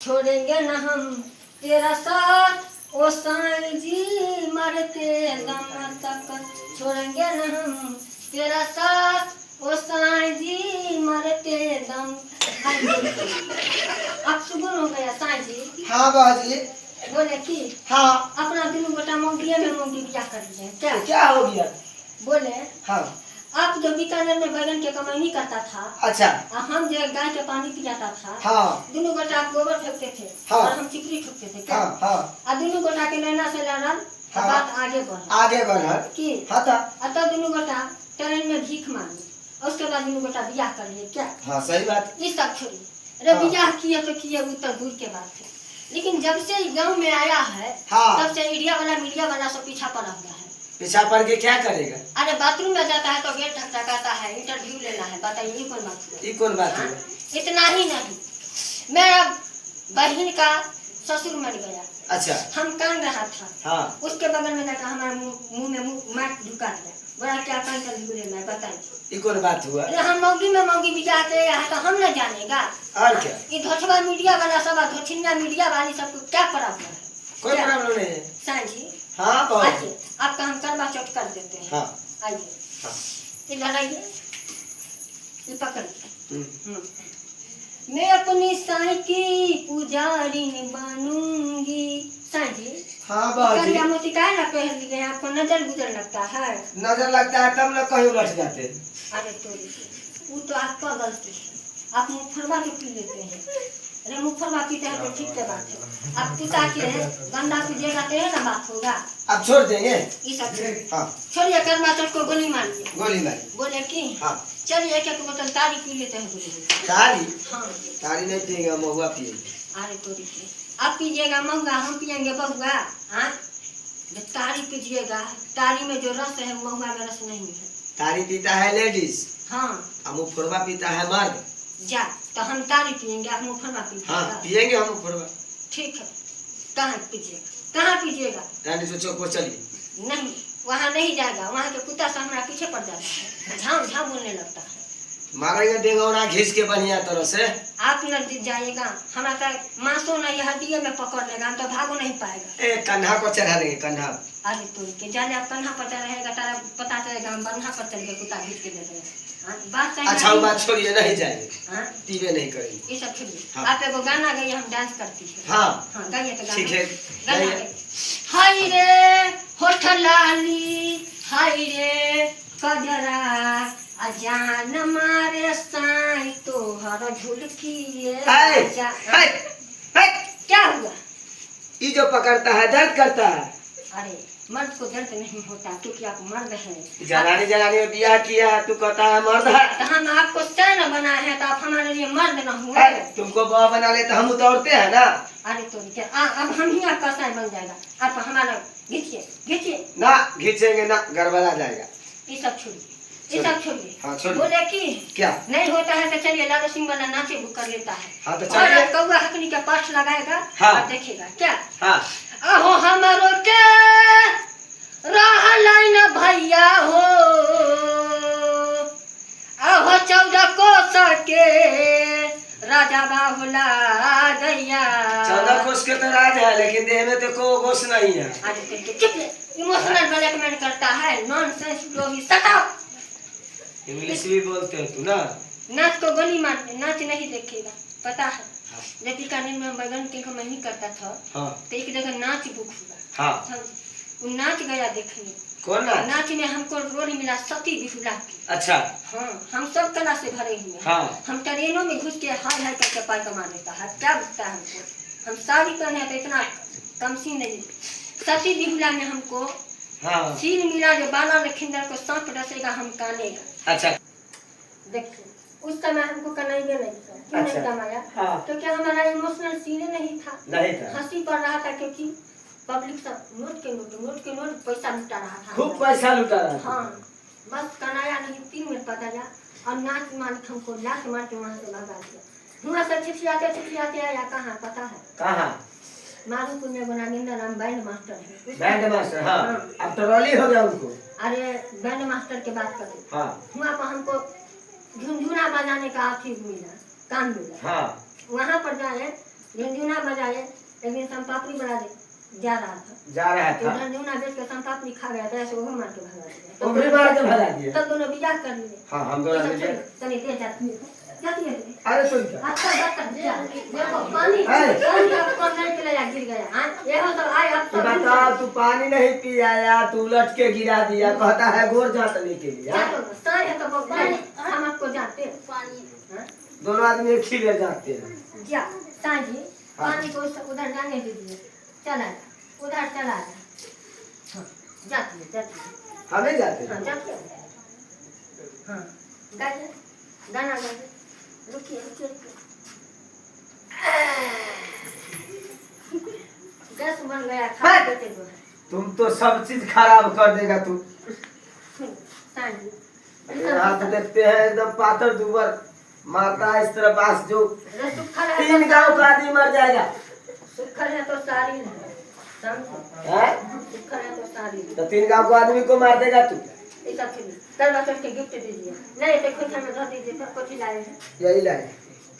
छोड़ेंगे न हम तेरा साथ ओ साईं जी मरते दम तक। छोड़ेंगे न हम तेरा साथ ओ साईं जी मरते दम। अब सुगुन हो गया साईं जी। हाँ बाजी। बोले कि हाँ अपना दोनों बेटा मोंगिया में मोंगी क्या कर दिए क्या? क्या हो गया? बोले हाँ आप जो बीकानेर में बैगन के कमाई करता था। अच्छा। हम जो गाय के पानी पिलाता था। हाँ दोनों गोटा गोबर फेंकते थे। हाँ। और हम चिपरी ठोकते थे क्या? हाँ हाँ। और दोनों गोटा के नैना से लड़ल। हाँ। बात आगे बढ़ आगे बढ़ा कि हाँ था। अतः दोनों गोटा ट्रेन में भीख मांगी और उसके बाद दोनों गोटा बियाह कर लिए क्या? हाँ सही बात। ये सब छोड़ी अरे हाँ। बियाह किए तो किए वो तो दूर के बात है। लेकिन जब से गांव में आया है हाँ। तब से मीडिया वाला सब पीछा पड़ा हुआ है। पीछा पड़ के क्या करेगा? अरे बाथरूम में जाता है तो गेट ठकठकाता है, इंटरव्यू लेना है। बताइए ये कौन बात हुआ? ये कौन बात है? इतना ही नहीं, मेरा बहन का ससुर मर गया। अच्छा। हम कान रहा था। हाँ। उसके बगल में जाकर हमारे मुंह में मार ढुका दिया। बोला क्या कान इंटरव्यू लेना है बताइए। ये कौन बात हुआ? अरे हम मौगी में मौगी भी जाते हैं तो हम न जानेगा। और क्या? ये धोछवा मीडिया वाला सब धोछिया मीडिया वाली सबको क्या पड़ा हुआ है? कोई प्रॉब्लम नहीं है। साईं जी हाँ बहुत। आइए आपका हम करवा चौथ कर देते हैं। हाँ आइए हाँ। इधर आइए, ये पकड़। मैं अपनी साईं की पुजारिन बनूंगी। साईं जी हाँ बाजी। क्या मोती का ना कह दिए आपको नजर गुजर लगता है? नजर लगता है तब ना कहीं उलट जाते। अरे तो वो तो आपका गलती है, आप मुफरवा के पी लेते हैं। अरे मुफरवा पीते हैं तो ठीक है बात है। आप पिता के गंदा पीजिएगा तो है ना बात होगा। अब छोड़ देंगे। ये सब हाँ छोड़िए, करवा चौथ को गोली मारिए। गोली मारी। बोले कि हाँ चलिए एक एक बोतल तारी पी लेते हैं। बोले तारी? हाँ। तारी नहीं पिएगा, महुआ पिएंगे। अरे तो आप पीजिएगा महंगा, हम पियेंगे बहुआ। हाँ तारी पीजिएगा, तारी में जो रस है महुआ में रस नहीं है। तारी पीता है लेडीज। हाँ हम मुफरवा पीता है मर्द। जा तो हम तारी पियेंगे, आप मुफरवा पीजिएगा। हाँ पिएंगे हम मुफरवा। ठीक है, कहाँ पीजिएगा? कहाँ पीजिएगा? रानी सोचो को चलिए। नहीं वहाँ नहीं जाएगा, वहाँ के कुत्ता से हमारा पीछे पड़ जाता है, झाम झाम बोलने लगता है। मारेंगे डेंगौना घिस के बढ़िया तरह से। आप न जाइएगा, हमारा तो मांसो नहीं हड्डियों में पकड़ लेगा, हम तो भागो नहीं पाएगा। ए कंधा को चढ़ा देंगे कंधा। अरे तो के जाने आप कंधा पर रहेगा तारा पता चलेगा हम बंधा पर चल के कुत्ता घिस के दे देंगे। बात सही। अच्छा वो बात छोड़िए, नहीं जाएंगे। हाँ पीवे नहीं करेंगे। ये सब छोड़िए। हाँ। आप एगो गाना गाइए, हम डांस करती है। हाँ हाँ गाइए तो ठीक है गाना गाइए। गाइए। हाय रे होठ लाली, हाय रे कजरा, अजान मारे साईं तोहर झुलकी हाय आजा। हाय हाय। क्या हुआ? ये जो पकड़ता है दर्द करता है। अरे मर्द को दर्द नहीं होता क्योंकि आप मर्द हैं। जनानी जनानी में बियाह किया है, तू कहता है मर्द है। तो हम आपको सैन बनाए हैं तो आप हमारे लिए मर्द न हुए। हाय, तुमको बुआ बना ले तो हम उतरते हैं ना। अरे तो क्या अब हम ही आपका सैन बन जाएगा। आप हमारा घिचिए घिचिए। ना घिंचेंगे ना, गड़बड़ा जाएगा। ये सब छोड़िए, ये सब छोड़िए। हाँ छोड़िए। बोले कि क्या नहीं होता है तो चलिए लाडो सिंह वाला नाचे बुक कर लेता है। हाँ तो और चलिए। अब कौआ हकनी का पाठ लगाएगा। हाँ। और देखेगा क्या। हाँ अहो हमारो के रहलाई न भैया हो, अहो 14 कोस के राजा बाहुला दैया। 14 कोस के तो राज है, लेकिन देह में तो को गोश नहीं है। अरे चुप, इमोशनल ब्लैकमेल करता है, नॉनसेंस लोग शट अप। इंग्लिश भी बोलते हो तू ना। नाच को गोली मार, नाच नहीं देखेगा पता है। जब बीकानेर में बैगन के कमाई करता था हाँ तो एक जगह नाच बुक हुआ। हाँ। वो नाच गया देखने। कौन ना? नाच में हमको रोल मिला सती बिहुला की। अच्छा हाँ हम सब कला से भरे हुए हैं। हाँ। हम ट्रेनों में घुस के हाय हाय करके पाई कमा लेता है, क्या लगता है हमको? हम साड़ी पहने तो इतना कम सीन नहीं। सती बिहुला में हमको हाँ सीन मिला जो बाला लखिंदर को सांप डसेगा हम कानेगा। अच्छा। देखिए उस समय हमको कनाइए नहीं था, क्यों अच्छा। नहीं कमाया? हाँ। क्योंकि हमारा इमोशनल सीन नहीं था। नहीं था। हंसी पड़ रहा था क्योंकि पब्लिक सब नोट के नोट पैसा लुटा रहा था। खूब पैसा लुटा रहा था। हाँ बस कनाया नहीं, 3 मिनट पता जा और नाच मान हमको लात मार के वहाँ से भगा दिया। वहाँ से छिछियाते आया कहाँ पता है? कहाँ? मालूपुर में बना निंदा नाम बैंड मास्टर है। बैंड मास्टर हाँ। अब तो रॉली हो गया उनको। अरे बैंड मास्टर की बात करें। हाँ वहाँ पर हमको झुनझुना बजाने का आखिर मिला, काम मिला। हाँ वहाँ पर जाए झुनझुना बजाए, एक दिन सम पापड़ी बना दे जा रहा था, तो झुनझुना बेच के सम पापड़ी खा गया, तो ऐसे वो मार के भगा दिया, वो भी मार के भगा दिया। तब दोनों बियाह कर लिए। हाँ हम दोनों मिल गए। तनी देर जाती है अरे सुन क्या अच्छा बता जा देखो पानी अब कौन नहीं पिलाया गिर गया। हाँ ये हो तो आए अब तू बता, तू पानी नहीं पियाया, तू उलट के गिरा दिया, कहता है गोर जांचने के लिए। साई है तो पानी हम आपको जानते हैं पानी। दोनों आदमी एक ही बेर जाते हैं। जा साई जी पानी को उधर जाने दीजिए, चला उधर चला जा। जाती है हमें जाते हैं। हाँ जाती है। हाँ गाइए गाना गाइए, रुकिए गैस बन गया खा देते हो। तुम तो सब चीज खराब कर देगा तू। यहाँ तो देखते हैं एकदम पाथर दुबर मारता है इस तरह बास जो 3 गांव का आदमी मर जाएगा। सुखल है तो सारी है सुखल है तो सारी तो 3 गांव को आदमी को मार देगा तू। ऐसा फिर करवा चौथ के गिफ्ट दीजिए, नहीं तो खुद हमें धो दीजिए, तो कुछ लाए हैं यही लाए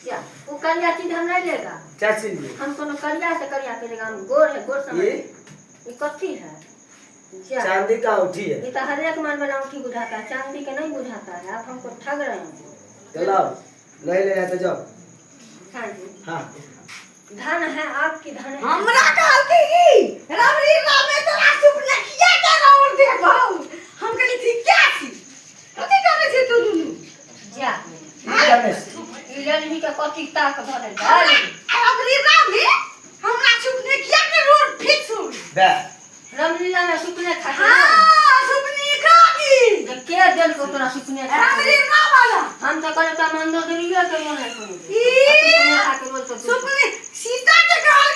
क्या वो करिया चीज हम नहीं लेगा। क्या चीज में हम कोनो करिया से करिया के लेगा, हम गोर है गोर समझ ये कथी है क्या? चांदी का उठी है। ये तो हर एक मन वाला उठी बुझाता है, चांदी के नहीं बुझाता है। आप हमको ठग रहे हैं। चलो नहीं ले तो जाओ। हाँ जी हाँ धन है आपकी धन है। हमरा कहती की रामरी रामे तोरा चुप न किया जा और देखो हम कहली थी क्या छी कथि करे छी तू दुनु जा गणेश ई लड़की के कथी ताक धरे डाल रामरी रामे हमरा चुप न किया के रोड फिक्स हो दे रामलीला में सुपने खा हां सुपनी खागी के दिल को तोरा सुपने खा रामरी रावाला हम तो कहले त मंदो दरिया के मन है सुपने ई खा के बोल तो सुपनी सीता के कहल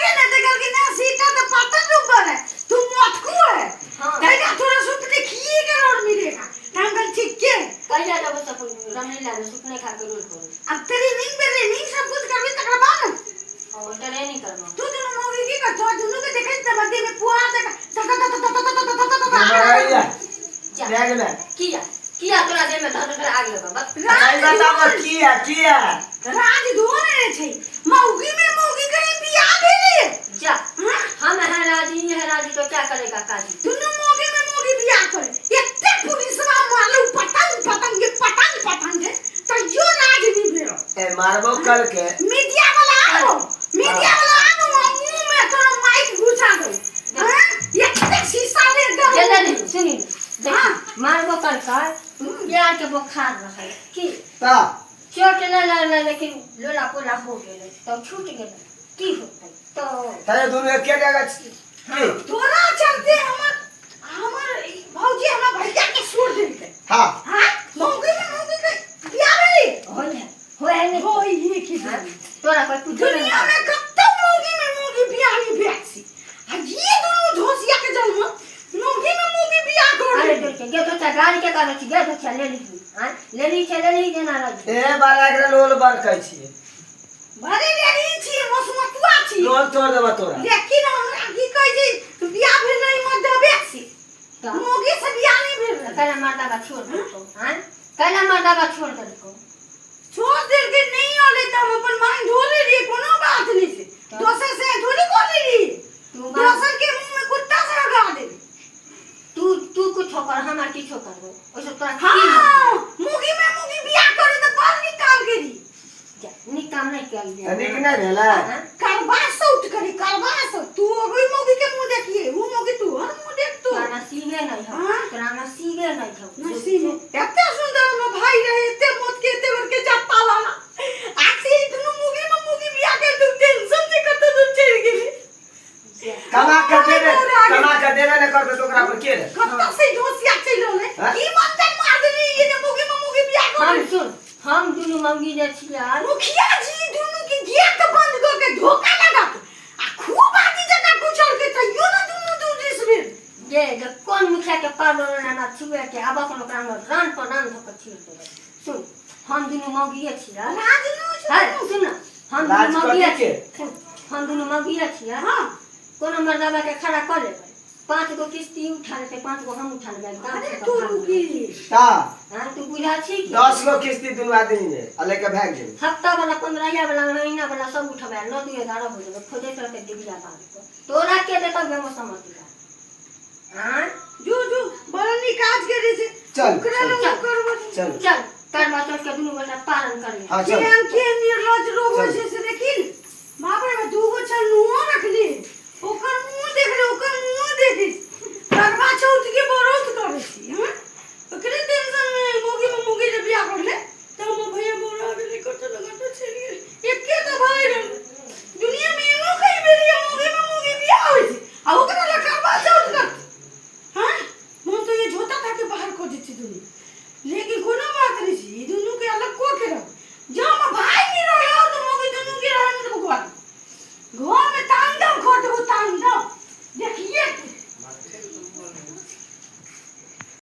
के ना सीता तो पातन ऊपर है तू मटकू है हां कहेगा थोड़ा सुपनी खिए के रोड मिलेगा हम कल ठीक के कहिया जब सब रामलीला में सुपने खा के रोल को अब तेरी नींद पे नींद सब कुछ करबे तकरा बाद और डरे नहीं करना तू दोनों मूवी की कर तो दोनों के देखे त बड्डे में पुआ देगा मराइया जा बैग में किया तोरा दे में धर आग लगा बस नहीं बताओ किया राज धोने छै मौगी में मौगी कहीं बियाह भेले जा हम है राजी तो क्या करेगा काजी दोनों मौगी में मौगी बियाह करे एते पुलिसवा मालू पतंग के तो यो राज नहीं भेलो ए मारबो कल के मीडिया वाला आओ मुंह में तोरा माइक घुसा दो हां एते शीशा ले दो जल्दी सुनी हां मारबो कर प्यार के बुखार रहे की ता चोट ले लेकिन लोला पोला हो गेले तो छूट गेले की होतै तो तारे दोनों एक जगह की तोरा चलते हमर भौजी हमरा भैया के छोड़ देलकै हां मौगी में मौगी के बियाह भेले होय नहीं होई ही की तोरा कोई पूछो दुनिया में कत्तो मौगी में मौगी बियाह नहीं भेटसी आ ये दोनों धोसिया के जन्म मौगी में मौगी बियाह कर अरे गे तो गाड़ी के कागज छी गे तो ले ली ले ली जेना रह ए बारा एकरा लोल बार कहै छियै भरे लेनी छी मसमतुआ छी लोल तोड़ देबा तोरा लेकिन हमरा की कहै छी बियाह भेल नहीं मत देबे छी मौगी से बियाह नहीं भेल कहला मर्दा का छोड़ दो हां कहला मर्दा का छोड़ दो छोड़ दे के नहीं आले त हम अपन मांग ढोले रे कोनो बात नहीं से दोसर से थोड़ी बोली रे दोसर के मुंह में कुत्ता से लगा दे तू कुछ कर हमार की छोकर हो ओसे तोरा हां मुगी में मुगी बियाह करे त बाल निकाल के दी नी काम नहीं कर दे तनिक नहीं भेला करवा सौट करे करवा सौ तू अभी मुगी के मुंह देखिए वो मुगी तू हर मुंह देख तू तोरा सीगे नहीं हो तोरा सीगे नहीं हो नसीब एते सुंदर न भाई रहे एते मत के एते बर के जाता वाला आसी इतनो मुगी में मुगी बियाह के तू टेंशन से कत दूर चढ़ गेली कमा के देबे न करबे तो ओकरा पर के रे कत्ता से दोसिया चलोले की मंत्र मार देली ये ने मुगी में मुगी बियाह कर हम सुन हम दुनु मंगी जे छिया मुखिया जी दुनु की गेट बंद कर के धोखा लगा आ खूब आदि जगह कुचल के त यो न दुनु दूर से जे कौन मुखिया के पालो ना छुए के आबा कोनो काम रान पर रान धक छिड़ दे सुन हम दुनु मंगी छिया राज नो हां सुन हम दुनु मंगी छिया हम दुनु मंगी छिया हां कोनो मर्दाबा के खड़ा कर ले 5 गो किस्ती उठा लेते, 5 गो हम उठा लेते, गाँव अरे से तू तो भाग रुकी गए। का हाँ, तू बुझा छी कि 10 गो किस्ती दुनू आदमी में आ लेके भाग गेल। हफ्ता वाला 15 वाला महीना वाला सब उठबा 9-11 हो जाए खोजे करके डिबिया बांध तोरा के देता गम समझ हाँ जो बरनी काज करे छे चल, ओकरा चल, लोग करबो चल चल करवा चौथ के दुनू गोटा पारण कर ले हाँ के चल हम के नियर